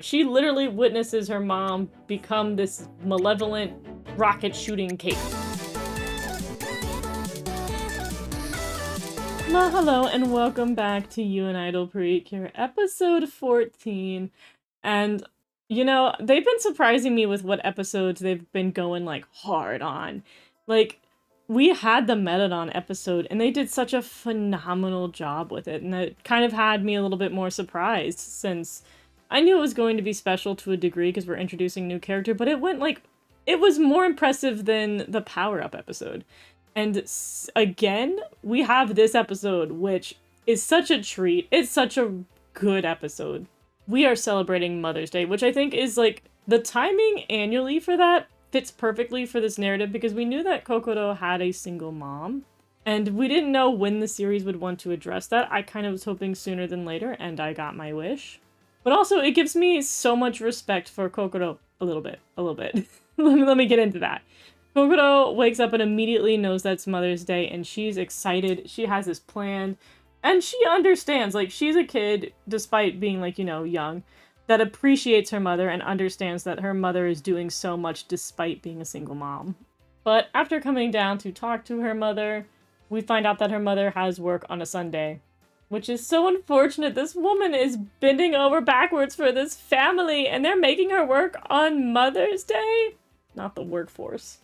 She literally witnesses her mom become this malevolent rocket-shooting cape. Well, hello and welcome back to You and Idol Precure, episode 14. And, you know, they've been surprising me with what episodes they've been going, like, hard on. Like, we had the Metadon episode, and they did such a phenomenal job with it, and it kind of had me a little bit more surprised, since I knew it was going to be special to a degree because we're introducing new character, but it went, like, it was more impressive than the power-up episode. And again, we have this episode, which is such a treat. It's such a good episode. We are celebrating Mother's Day, which I think is, like, the timing annually for that fits perfectly for this narrative because we knew that Kokoro had a single mom. And we didn't know when the series would want to address that. I kind of was hoping sooner than later, and I got my wish. But also, it gives me so much respect for Kokoro. A little bit. Let me get into that. Kokoro wakes up and immediately knows that's Mother's Day, and she's excited. She has this plan, and she understands, like, she's a kid, despite being, like, you know, young, that appreciates her mother and understands that her mother is doing so much despite being a single mom. But after coming down to talk to her mother, we find out that her mother has work on a Sunday, which is so unfortunate. This woman is bending over backwards for this family, and they're making her work on Mother's Day? Not the workforce.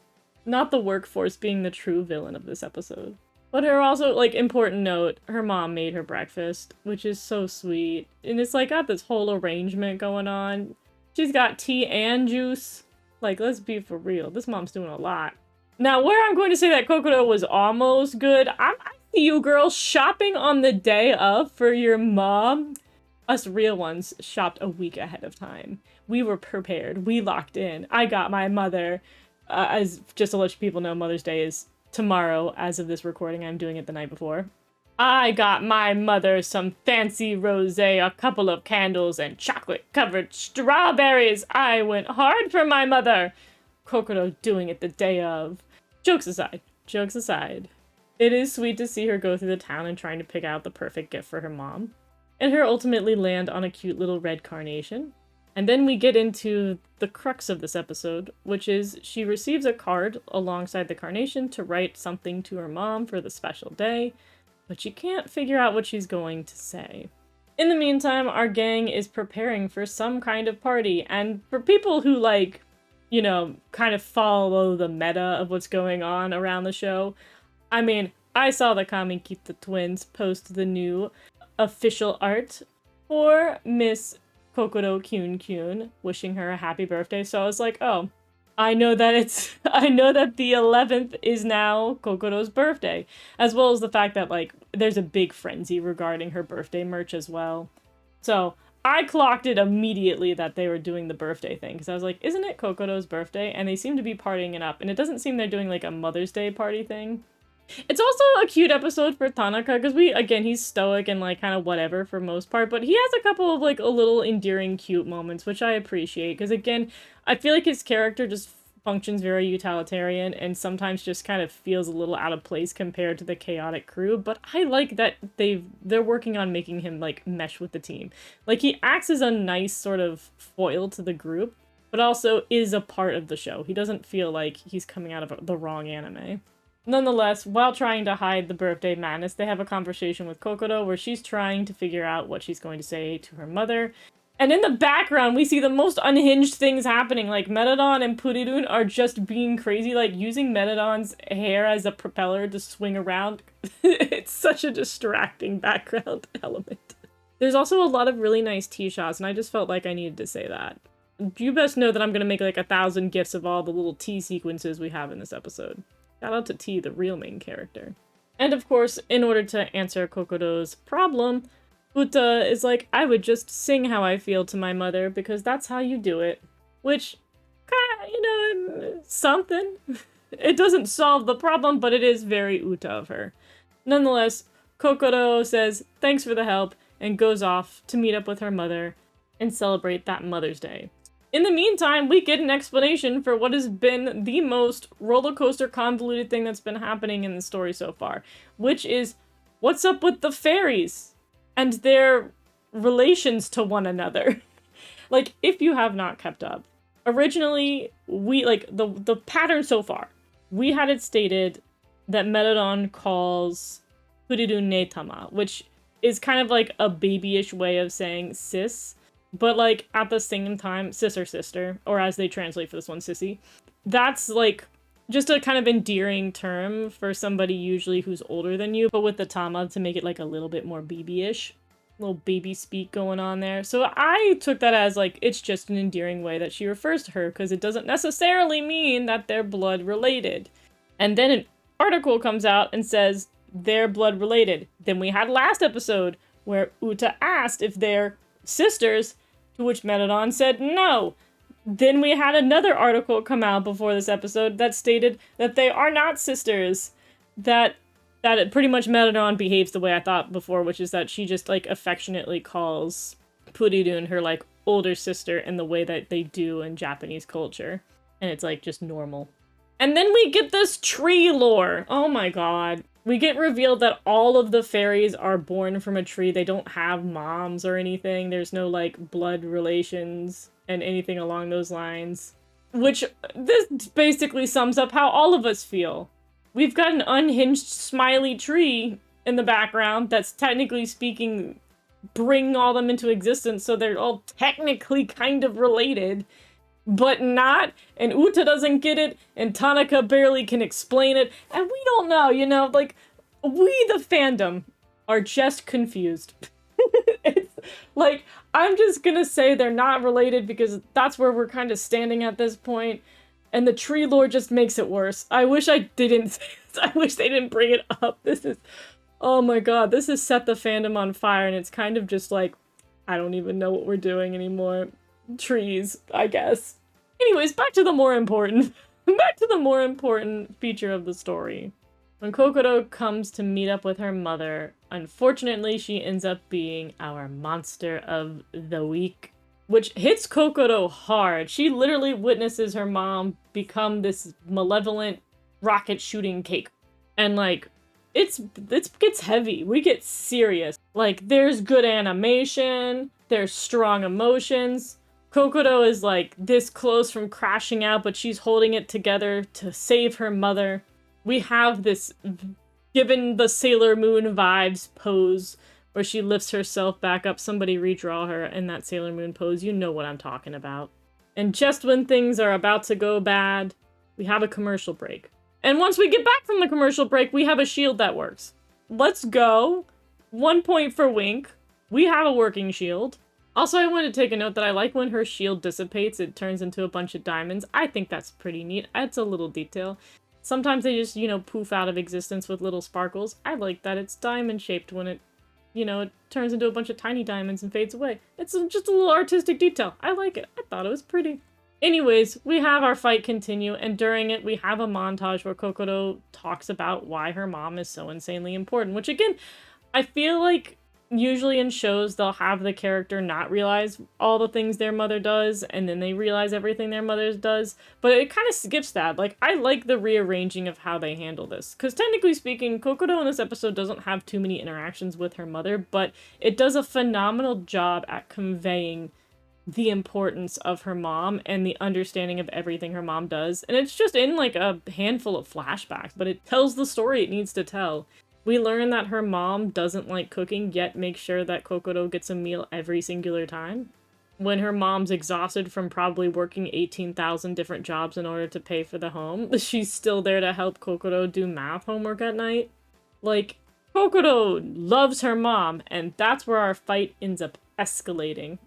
Not the workforce being the true villain of this episode. But her also, like, important note, her mom made her breakfast, which is so sweet. And it's, like, got this whole arrangement going on. She's got tea and juice. Like, let's be for real. This mom's doing a lot. Now, where I'm going to say that Kokoro was almost good, I see you girls shopping on the day of for your mom. Us real ones shopped a week ahead of time. We were prepared. We locked in. I got my mother. As just to let you people know, Mother's Day is tomorrow. As of this recording, I'm doing it the night before. I got my mother some fancy rosé, a couple of candles, and chocolate-covered strawberries. I went hard for my mother. Kokoro doing it the day of. Jokes aside, it is sweet to see her go through the town and trying to pick out the perfect gift for her mom, and her ultimately land on a cute little red carnation. And then we get into the crux of this episode, which is she receives a card alongside the carnation to write something to her mom for the special day, but she can't figure out what she's going to say. In the meantime, our gang is preparing for some kind of party, and for people who, like, you know, kind of follow the meta of what's going on around the show, I mean, I saw the Kamikita twins post the new official art for Miss Kokoro Kyun, wishing her a happy birthday, so I was like, oh, I know that the 11th is now Kokoro's birthday, as well as the fact that, like, there's a big frenzy regarding her birthday merch as well. So, I clocked it immediately that they were doing the birthday thing, because I was like, isn't it Kokoro's birthday? And they seem to be partying it up, and it doesn't seem they're doing, like, a Mother's Day party thing. It's also a cute episode for Tanaka, because he's stoic and, like, kind of whatever for most part, but he has a couple of, like, a little endearing, cute moments, which I appreciate, because, again, I feel like his character just functions very utilitarian, and sometimes just kind of feels a little out of place compared to the chaotic crew, but I like that they're working on making him, like, mesh with the team. Like, he acts as a nice sort of foil to the group, but also is a part of the show. He doesn't feel like he's coming out of the wrong anime. Nonetheless, while trying to hide the birthday madness, they have a conversation with Kokoro where she's trying to figure out what she's going to say to her mother. And in the background, we see the most unhinged things happening. Like, Metadon and Purirun are just being crazy, like, using Metadon's hair as a propeller to swing around. It's such a distracting background element. There's also a lot of really nice tea shots, and I just felt like I needed to say that. You best know that I'm gonna make, like, 1,000 gifs of all the little tea sequences we have in this episode. Shout out to T, the real main character. And of course, in order to answer Kokoro's problem, Uta is like, I would just sing how I feel to my mother, because that's how you do it. Which, you know, something. It doesn't solve the problem, but it is very Uta of her. Nonetheless, Kokoro says thanks for the help, and goes off to meet up with her mother and celebrate that Mother's Day. In the meantime, we get an explanation for what has been the most roller coaster convoluted thing that's been happening in the story so far, which is what's up with the fairies and their relations to one another. Like, if you have not kept up, originally, we, like, the pattern so far, we had it stated that Merodon calls Kuriru Netama, which is kind of like a babyish way of saying sis, but, like, at the same time, sis or sister, or as they translate for this one, sissy. That's, like, just a kind of endearing term for somebody usually who's older than you, but with the tama to make it, like, a little bit more babyish. Little baby speak going on there. So I took that as, like, it's just an endearing way that she refers to her, because it doesn't necessarily mean that they're blood related. And then an article comes out and says they're blood related. Then we had last episode where Uta asked if they're sisters, to which Merodon said no. Then we had another article come out before this episode that stated that they are not sisters. That it pretty much Merodon behaves the way I thought before, which is that she just, like, affectionately calls Purirun her, like, older sister in the way that they do in Japanese culture. And it's, like, just normal. And then we get this tree lore. Oh my god. We get revealed that all of the fairies are born from a tree. They don't have moms or anything. There's no, like, blood relations and anything along those lines. Which, this basically sums up how all of us feel. We've got an unhinged smiley tree in the background that's technically speaking bringing all them into existence, so they're all technically kind of related. But not, and Uta doesn't get it, and Tanaka barely can explain it, and we don't know, you know, like, we, the fandom, are just confused. It's, like, I'm just gonna say they're not related because that's where we're kind of standing at this point, and the tree lore just makes it worse. I wish I didn't, I wish they didn't bring it up. This is, oh my god, this has set the fandom on fire, and it's kind of just like, I don't even know what we're doing anymore. Trees, I guess. Anyways, back to the more important feature of the story. When Kokoro comes to meet up with her mother, unfortunately she ends up being our monster of the week, which hits Kokoro hard. She literally witnesses her mom become this malevolent rocket shooting cake. And, like, it gets heavy. We get serious. Like, there's good animation, there's strong emotions. Kokoro is, like, this close from crashing out, but she's holding it together to save her mother. We have this, given the Sailor Moon vibes pose, where she lifts herself back up. Somebody redraw her in that Sailor Moon pose. You know what I'm talking about. And just when things are about to go bad, we have a commercial break. And once we get back from the commercial break, we have a shield that works. Let's go. 1 point for Wink. We have a working shield. Also, I wanted to take a note that I like when her shield dissipates, it turns into a bunch of diamonds. I think that's pretty neat. It's a little detail. Sometimes they just, you know, poof out of existence with little sparkles. I like that it's diamond-shaped when it, you know, it turns into a bunch of tiny diamonds and fades away. It's just a little artistic detail. I like it. I thought it was pretty. Anyways, we have our fight continue, and during it, we have a montage where Kokoro talks about why her mom is so insanely important, which, again, I feel like usually in shows, they'll have the character not realize all the things their mother does, and then they realize everything their mother does, but it kind of skips that. Like, I like the rearranging of how they handle this, because technically speaking, Kokoro in this episode doesn't have too many interactions with her mother, but it does a phenomenal job at conveying the importance of her mom and the understanding of everything her mom does, and it's just in, like, a handful of flashbacks, but it tells the story it needs to tell. We learn that her mom doesn't like cooking, yet makes sure that Kokoro gets a meal every singular time. When her mom's exhausted from probably working 18,000 different jobs in order to pay for the home, she's still there to help Kokoro do math homework at night. Like, Kokoro loves her mom, and that's where our fight ends up escalating.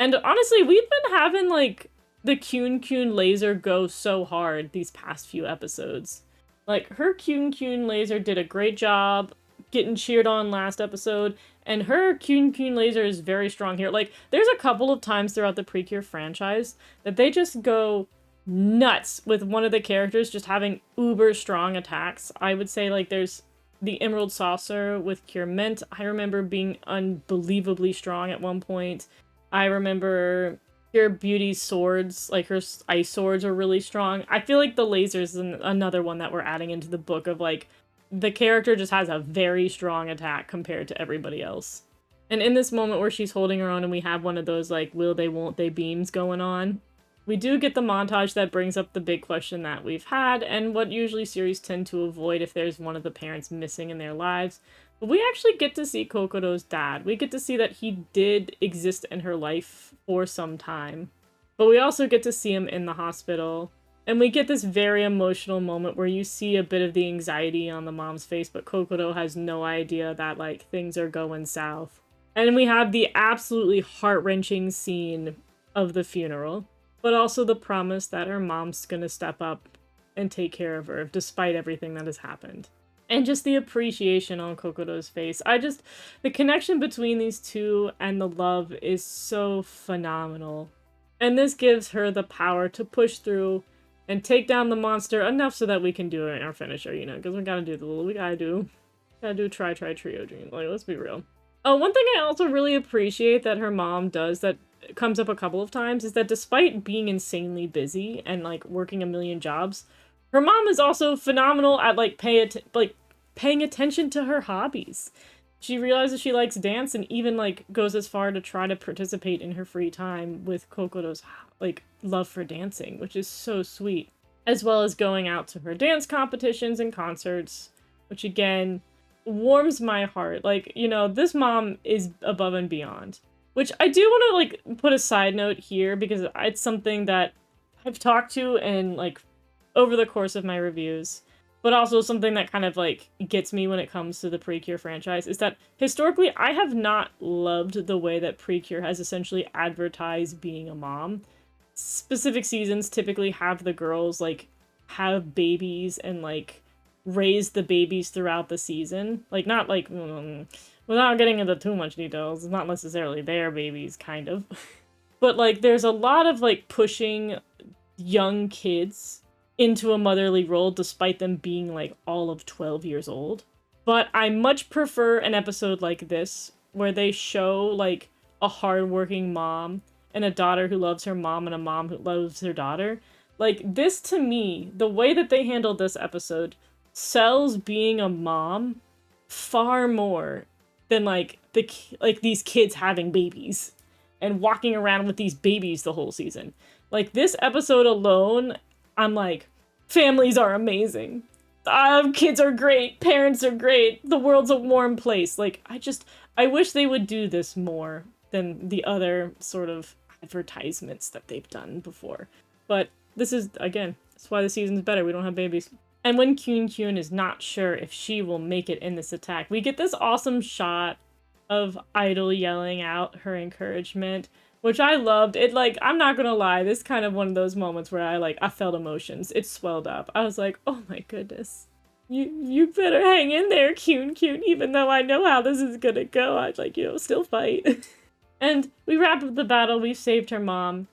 And honestly, we've been having, like, the Kyun laser go so hard these past few episodes. Like, her Kyun laser did a great job getting cheered on last episode, and her Kyun laser is very strong here. Like, there's a couple of times throughout the Precure franchise that they just go nuts with one of the characters just having uber strong attacks. I would say, like, there's the Emerald Saucer with Cure Mint. I remember being unbelievably strong at one point. I remember Pure Beauty's swords, like her ice swords, are really strong. I feel like the lasers is another one that we're adding into the book of, like, the character just has a very strong attack compared to everybody else. And in this moment where she's holding her own and we have one of those, like, will they, won't they beams going on, we do get the montage that brings up the big question that we've had, and what usually series tend to avoid if there's one of the parents missing in their lives. But we actually get to see Kokoro's dad. We get to see that he did exist in her life for some time. But we also get to see him in the hospital. And we get this very emotional moment where you see a bit of the anxiety on the mom's face, but Kokoro has no idea that, like, things are going south. And we have the absolutely heart-wrenching scene of the funeral, but also the promise that her mom's gonna step up and take care of her, despite everything that has happened. And just the appreciation on Kokoro's face. The connection between these two and the love is so phenomenal. And this gives her the power to push through and take down the monster enough so that we can do our finisher, you know, because we gotta do try trio dream. Like, let's be real. Oh, one thing I also really appreciate that her mom does that comes up a couple of times is that despite being insanely busy and, like, working a million jobs, her mom is also phenomenal at, like, paying attention to her hobbies. She realizes she likes dance and even, like, goes as far to try to participate in her free time with Kokoro's, like, love for dancing, which is so sweet. As well as going out to her dance competitions and concerts, which, again, warms my heart. Like, you know, this mom is above and beyond. Which I do want to, like, put a side note here, because it's something that I've talked to and, like, over the course of my reviews, but also something that kind of, like, gets me when it comes to the Precure franchise, is that historically I have not loved the way that Precure has essentially advertised being a mom. Specific seasons typically have the girls, like, have babies and, like, raise the babies throughout the season. Like, not, like, without getting into too much details, it's not necessarily their babies, kind of. But, like, there's a lot of, like, pushing young kids into a motherly role despite them being, like, all of 12 years old. But I much prefer an episode like this, where they show, like, a hardworking mom and a daughter who loves her mom and a mom who loves her daughter. Like, this, to me, the way that they handled this episode sells being a mom far more than, like, these kids having babies and walking around with these babies the whole season. Like, this episode alone, I'm like, families are amazing. Kids are great. Parents are great. The world's a warm place. Like, I wish they would do this more than the other sort of advertisements that they've done before. But this is, again, that's why the season's better. We don't have babies. And when Kyun is not sure if she will make it in this attack, we get this awesome shot of Idol yelling out her encouragement, which I loved. It, like, I'm not gonna lie, this is kind of one of those moments where I felt emotions. It swelled up. I was like, oh my goodness. You better hang in there, Kyun, even though I know how this is gonna go. I'd, like, you know, still fight. And we wrap up the battle, we've saved her mom,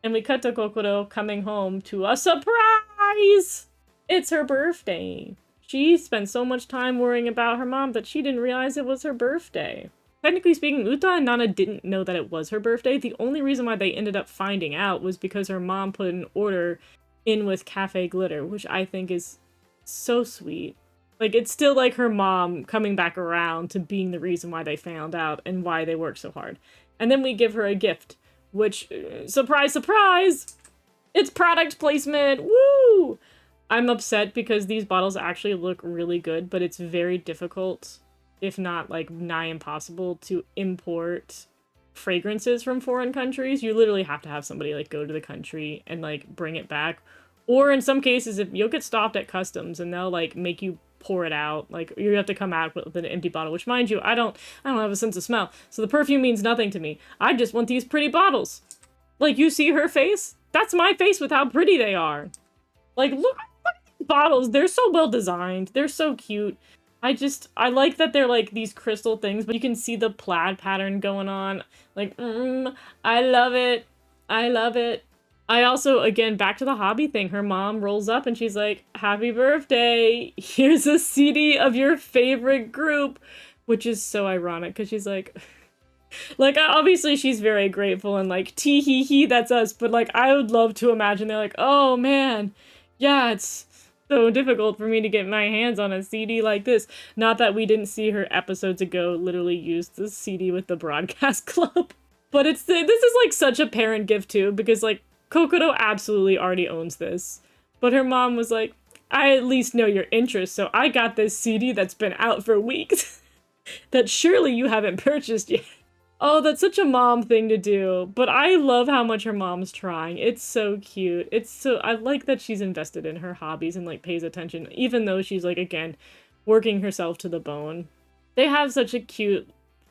and we cut to Kokoro coming home to a surprise! It's her birthday. She spent so much time worrying about her mom that she didn't realize it was her birthday. Technically speaking, Uta and Nana didn't know that it was her birthday. The only reason why they ended up finding out was because her mom put an order in with Cafe Glitter, which I think is so sweet. Like, it's still like her mom coming back around to being the reason why they found out and why they worked so hard. And then we give her a gift, which, surprise, surprise, it's product placement, woo! I'm upset because these bottles actually look really good, but it's very difficult, if not, like, nigh impossible, to import fragrances from foreign countries. You literally have to have somebody, like, go to the country and, like, bring it back. Or in some cases, if you'll get stopped at customs and they'll, like, make you pour it out. Like, you have to come out with an empty bottle, which, mind you, I don't have a sense of smell, so the perfume means nothing to me. I just want these pretty bottles. Like, you see her face? That's my face with how pretty they are. Like, look at these bottles. They're so well designed. They're so cute. I like that they're, like, these crystal things, but you can see the plaid pattern going on. Like, I love it. I love it. I also, again, back to the hobby thing, her mom rolls up and she's like, happy birthday, here's a CD of your favorite group, which is so ironic, because she's like, obviously she's very grateful and like, tee hee hee, that's us, but like, I would love to imagine they're like, oh man, yeah, it's so difficult for me to get my hands on a CD like this. Not that we didn't see her episodes ago literally use the CD with the broadcast club. But this is like such a parent gift too, because like Kokoro absolutely already owns this. But her mom was like, I at least know your interests, so I got this CD that's been out for weeks that surely you haven't purchased yet. Oh, that's such a mom thing to do. But I love how much her mom's trying. It's so cute. I like that she's invested in her hobbies and like pays attention, even though she's like, again, working herself to the bone. They have such a cute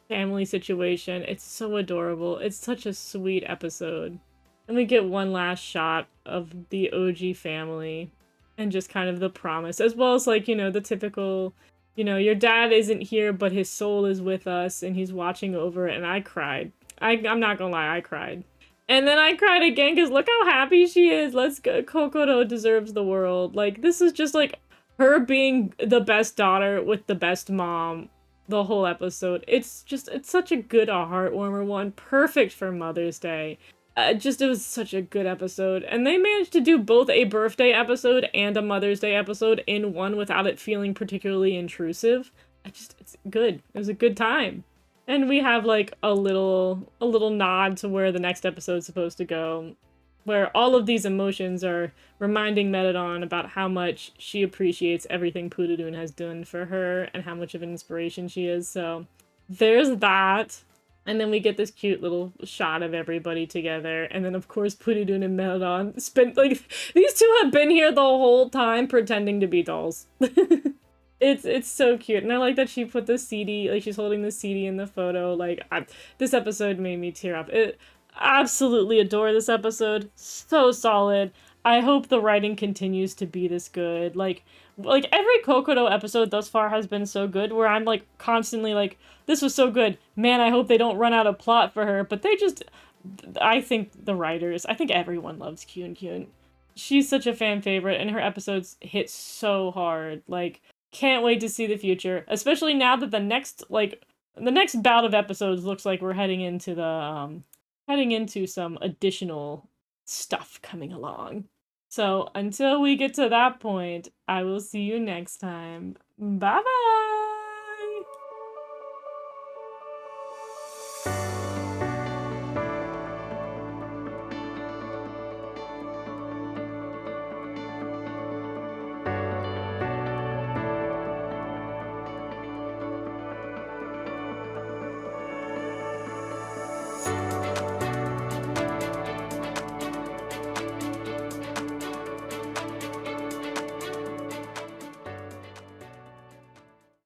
family situation. It's so adorable. It's such a sweet episode. And we get one last shot of the OG family and just kind of the promise, as well as like, the typical, your dad isn't here, but his soul is with us and he's watching over it. And I cried. I'm not gonna lie, I cried. And then I cried again because look how happy she is. Let's go. Kokoro deserves the world. Like, this is just like her being the best daughter with the best mom the whole episode. It's such a good, a heartwarmer one. Perfect for Mother's Day. It was such a good episode. And they managed to do both a birthday episode and a Mother's Day episode in one without it feeling particularly intrusive. It's good. It was a good time. And we have like a little nod to where the next episode's supposed to go, where all of these emotions are reminding Metadon about how much she appreciates everything Pudadun has done for her and how much of an inspiration she is. So there's that. And then we get this cute little shot of everybody together. And then, of course, Pudadun and Metadon spent, like, these two have been here the whole time pretending to be dolls. It's so cute. And I like that she put the CD, like, she's holding the CD in the photo. Like, this episode made me tear up. Absolutely adore this episode. So solid. I hope the writing continues to be this good. Like every Kokoro episode thus far has been so good, where I'm like constantly like, this was so good. Man, I hope they don't run out of plot for her. But I think the writers, I think everyone loves Kyun. She's such a fan favorite, and her episodes hit so hard. Like, can't wait to see the future, especially now that the next bout of episodes looks like we're heading into some additional stuff coming along. So until we get to that point, I will see you next time. Bye bye!